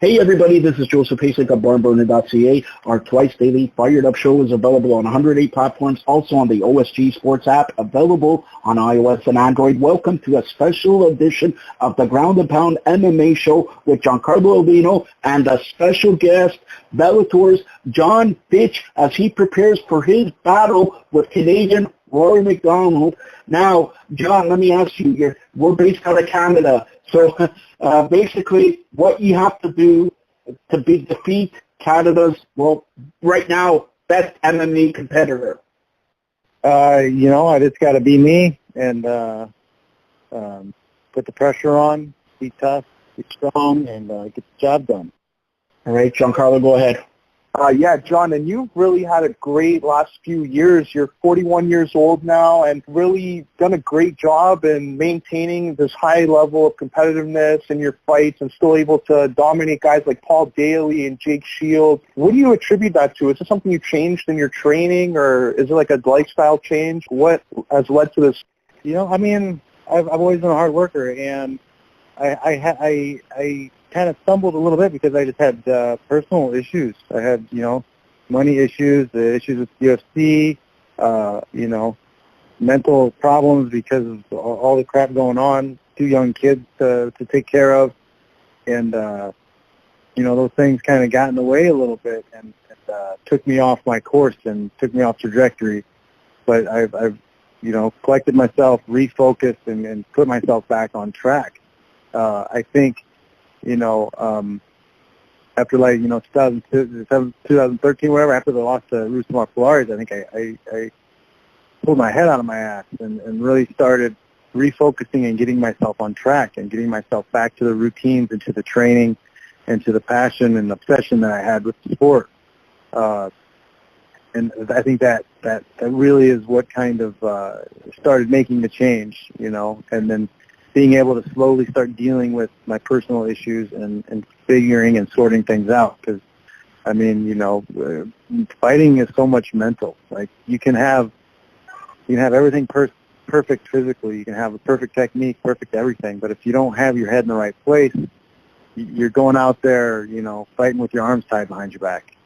Hey everybody, this is Joseph Pasek of barnburner.ca. Our twice daily Fired Up show is available on 108 platforms, also on the OSG Sports app, available on iOS and Android. Welcome to a special edition of the Ground and Pound MMA show with Giancarlo Aulino and a special guest, Bellator's Jon Fitch, as he prepares for his battle with Canadian Rory MacDonald. Now, John, let me ask you, we're based out of Canada. So basically, what you have to do to defeat Canada's, well, right now, best MMA competitor? I just got to be me and put the pressure on, be tough, be strong, and get the job done. All right, Giancarlo, go ahead. Yeah, John, and you've really had a great last few years. You're 41 years old now and really done a great job in maintaining this high level of competitiveness in your fights and still able to dominate guys like Paul Daly and Jake Shields. What do you attribute that to? Is this something you changed in your training, or is it like a lifestyle change? What has led to this? I've always been a hard worker, and I kind of stumbled a little bit because I just had personal issues. I had, money issues, the issues with UFC, mental problems because of all the crap going on, 2 young kids to take care of. And, those things kind of got in the way a little bit and took me off my course and took me off trajectory. But I've collected myself, refocused, and put myself back on track. I think, after 2013, whatever, after the loss to Rustamar Polaris, I think I pulled my head out of my ass and really started refocusing and getting myself on track and getting myself back to the routines and to the training and to the passion and obsession that I had with the sport. And I think that really is what kind of started making the change, and then being able to slowly start dealing with my personal issues and figuring and sorting things out. Because, fighting is so much mental. Like, you can have everything perfect physically. You can have a perfect technique, perfect everything. But if you don't have your head in the right place, you're going out there, fighting with your arms tied behind your back.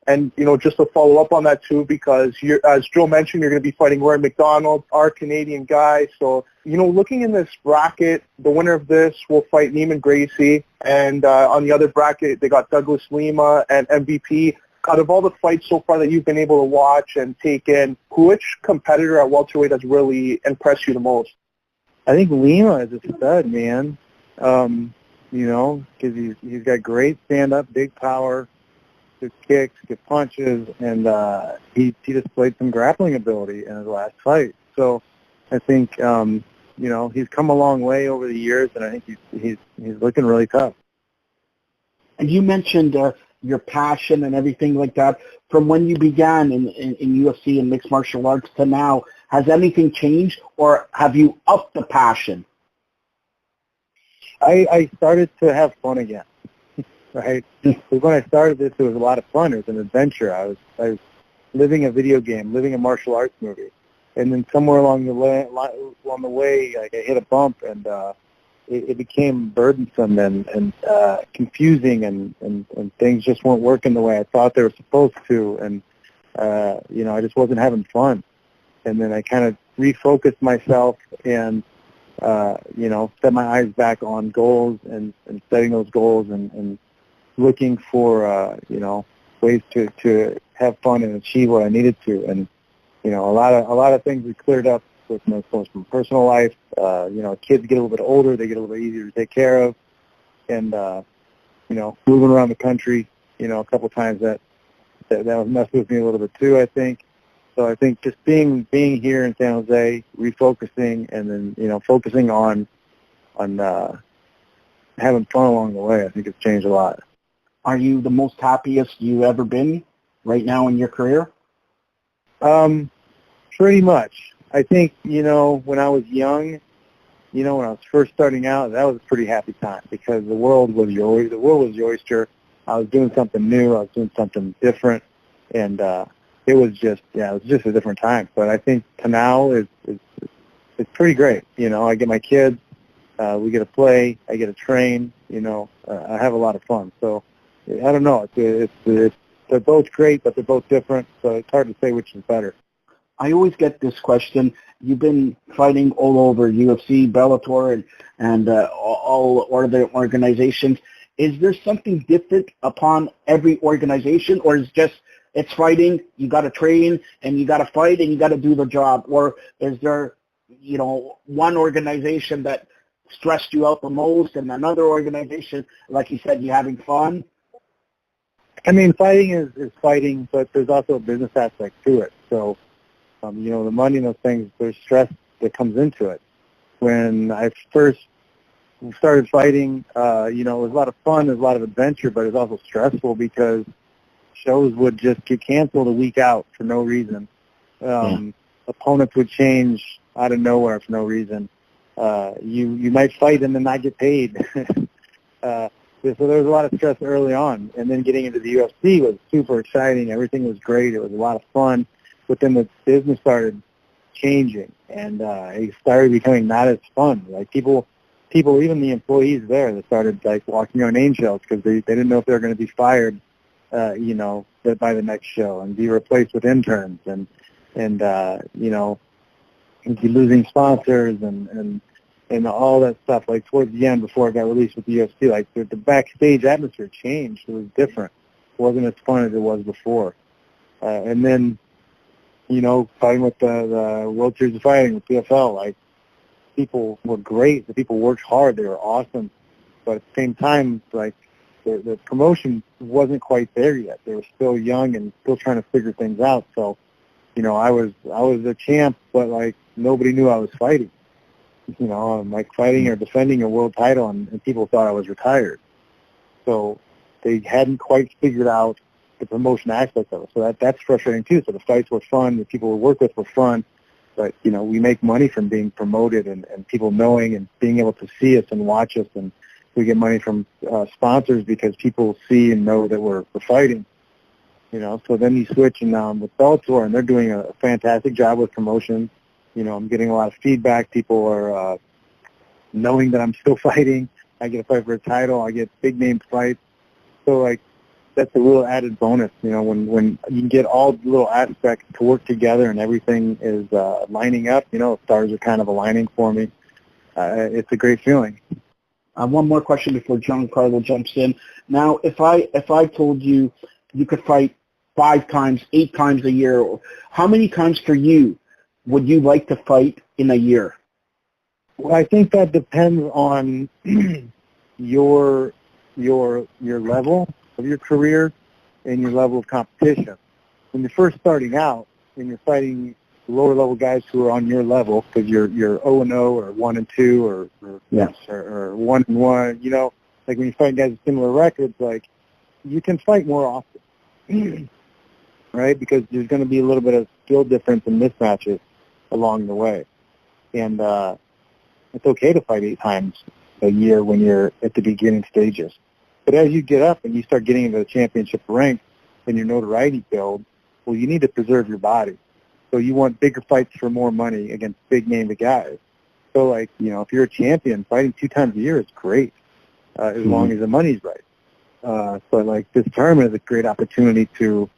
And, just to follow up on that, too, because as Joe mentioned, you're going to be fighting Rory MacDonald, our Canadian guy. So, looking in this bracket, the winner of this will fight Neiman Gracie. And on the other bracket, they got Douglas Lima and MVP. Out of all the fights so far that you've been able to watch and take in, which competitor at welterweight has really impressed you the most? I think Lima is a stud, man. Because he's got great stand-up, big power, good kicks, good punches, and he displayed some grappling ability in his last fight. So I think he's come a long way over the years, and I think he's looking really tough. And you mentioned your passion and everything like that. From when you began in UFC and mixed martial arts to now, has anything changed, or have you upped the passion? I started to have fun again. Right? Because when I started this, it was a lot of fun. It was an adventure. I was living a video game, living a martial arts movie, and then somewhere along the way, like, I hit a bump, and it became burdensome and confusing, and things just weren't working the way I thought they were supposed to, and I just wasn't having fun. And then I kind of refocused myself and set my eyes back on goals and setting those goals and looking for, ways to have fun and achieve what I needed to. And, a lot of things we cleared up with my personal life. Kids get a little bit older, they get a little bit easier to take care of. And, moving around the country, a couple of times that messed with me a little bit too, I think. So I think just being here in San Jose, refocusing, and then, focusing on having fun along the way, I think it's changed a lot. Are you the most happiest you've ever been right now in your career? Pretty much. I think, when I was young, when I was first starting out, that was a pretty happy time because the world was your oyster. I was doing something new. I was doing something different. And it was just a different time. But I think now is pretty great. I get my kids. We get to play. I get to train. I have a lot of fun. So I don't know. They're both great, but they're both different. So it's hard to say which is better. I always get this question. You've been fighting all over UFC, Bellator, and all other organizations. Is there something different upon every organization, or is just it's fighting, you got to train, and you got to fight, and you got to do the job? Or is there, one organization that stressed you out the most, and another organization, like you said, you're having fun? I mean, fighting is fighting, but there's also a business aspect to it. So, the money and those things, there's stress that comes into it. When I first started fighting, it was a lot of fun, there's a lot of adventure, but it was also stressful because shows would just get canceled a week out for no reason. Opponents would change out of nowhere for no reason. You might fight and then not get paid. So there was a lot of stress early on. And then getting into the UFC was super exciting. Everything was great. It was a lot of fun. But then the business started changing, and it started becoming not as fun. Like people, even the employees there, they started like walking on name shells because they didn't know if they were going to be fired, by the next show and be replaced with interns and losing sponsors and all that stuff. Like towards the end, before it got released with the UFC, like the backstage atmosphere changed. It was different. It wasn't as fun as it was before. And then, fighting with the World Series of Fighting with PFL, like people were great. The people worked hard. They were awesome. But at the same time, like the promotion wasn't quite there yet. They were still young and still trying to figure things out. So, I was a champ, but like nobody knew I was fighting. I'm like fighting or defending a world title, and people thought I was retired. So they hadn't quite figured out the promotion aspect of it. So that's frustrating too. So the fights were fun, the people we work with were fun, but we make money from being promoted and people knowing and being able to see us and watch us, and we get money from sponsors because people see and know that we're fighting. So then you switch and with Bellator, and they're doing a fantastic job with promotion. I'm getting a lot of feedback. People are knowing that I'm still fighting. I get a fight for a title. I get big name fights. So like that's a real added bonus. When you can get all the little aspects to work together and everything is lining up. Stars are kind of aligning for me. It's a great feeling. One more question before Giancarlo jumps in. Now, if I told you could fight 5 times, 8 times a year, how many times for you would you like to fight in a year? Well, I think that depends on your level of your career and your level of competition. When you're first starting out and you're fighting lower level guys who are on your level, because you're 0-0 or 1-2 or 1-1, like when you fight guys with similar records, like you can fight more often, right? Because there's going to be a little bit of skill difference and mismatches along the way. And it's okay to fight 8 times a year when you're at the beginning stages. But as you get up and you start getting into the championship rank and your notoriety builds, well, you need to preserve your body. So you want bigger fights for more money against big-name guys. So, like, if you're a champion, fighting 2 times a year is great, as long as the money's right. So, like, this tournament is a great opportunity to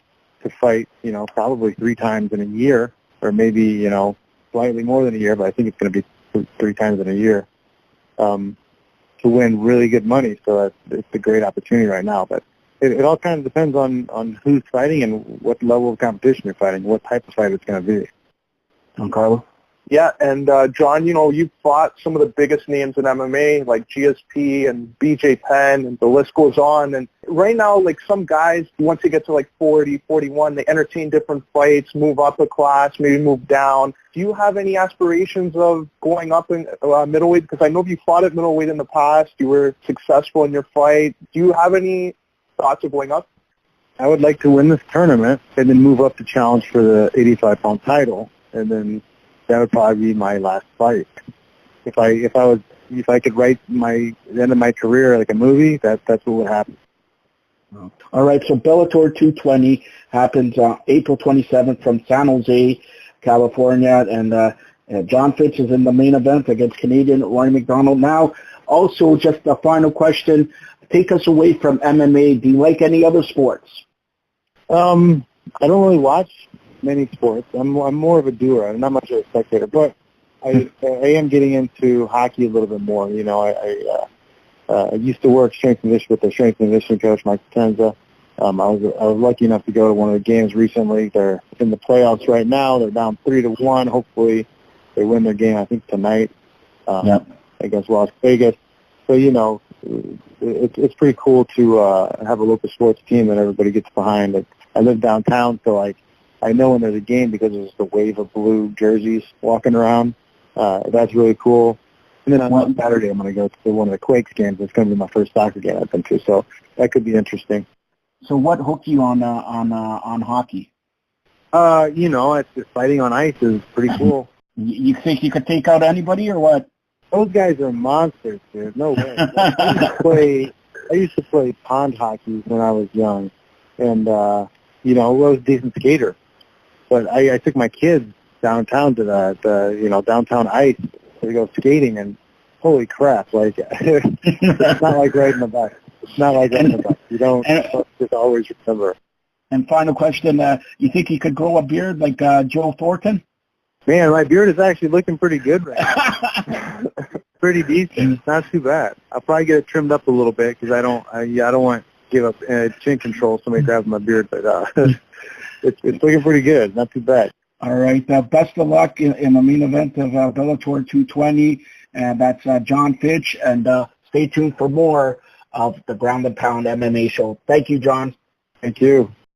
fight, probably 3 times in a year, or maybe, slightly more than a year, but I think it's going to be 3 times in a year, to win really good money. So it's a great opportunity right now. But it all kind of depends on who's fighting and what level of competition you're fighting, what type of fight it's going to be. Giancarlo? Yeah, and John, you've fought some of the biggest names in MMA, like GSP and BJ Penn, and the list goes on. And right now, like some guys, once they get to like 40, 41, they entertain different fights, move up a class, maybe move down. Do you have any aspirations of going up in middleweight? Because I know you fought at middleweight in the past. You were successful in your fight. Do you have any thoughts of going up? I would like to win this tournament and then move up to challenge for the 85-pound title, and then that would probably be my last fight. If I could write the end of my career like a movie, that's what would happen. All right, so Bellator 220 happens on April 27th from San Jose, California, and Jon Fitch is in the main event against Canadian Rory MacDonald. Now, also, just a final question. Take us away from MMA. Do you like any other sports? I don't really watch many sports. I'm more of a doer. I'm not much of a spectator, but I am getting into hockey a little bit more. You know, I used to work strength and conditioning with the strength and conditioning coach, Mike Tenza. I was lucky enough to go to one of the games recently. They're in the playoffs right now. They're down 3-1. Hopefully, they win their game. I think tonight against Las Vegas. So you know, it's pretty cool to have a local sports team that everybody gets behind. I live downtown, so I know when there's a game because there's the wave of blue jerseys walking around. That's really cool. And then on Saturday, I'm going to go to one of the Quakes games. It's going to be my first soccer game I've been to, so that could be interesting. So what hooked you on hockey? You know, it's just fighting on ice is pretty cool. You think you could take out anybody or what? Those guys are monsters, dude. No way. I used to play pond hockey when I was young, and you know, I was a decent skater. But I took my kids downtown to the downtown ice to go skating, and holy crap! Like it's not like riding the bike. It's not like riding the bike. You don't just always remember. And final question: you think you could grow a beard like Joe Thornton? Man, my beard is actually looking pretty good right now. Pretty decent. It's not too bad. I'll probably get it trimmed up a little bit because I don't want to give up chin control. Somebody grabs my beard, but it's looking pretty good. Not too bad. All right. Best of luck in the main event of Bellator 220, and that's Jon Fitch. And stay tuned for more of the Ground and Pound MMA show. Thank you, Jon. Thank you.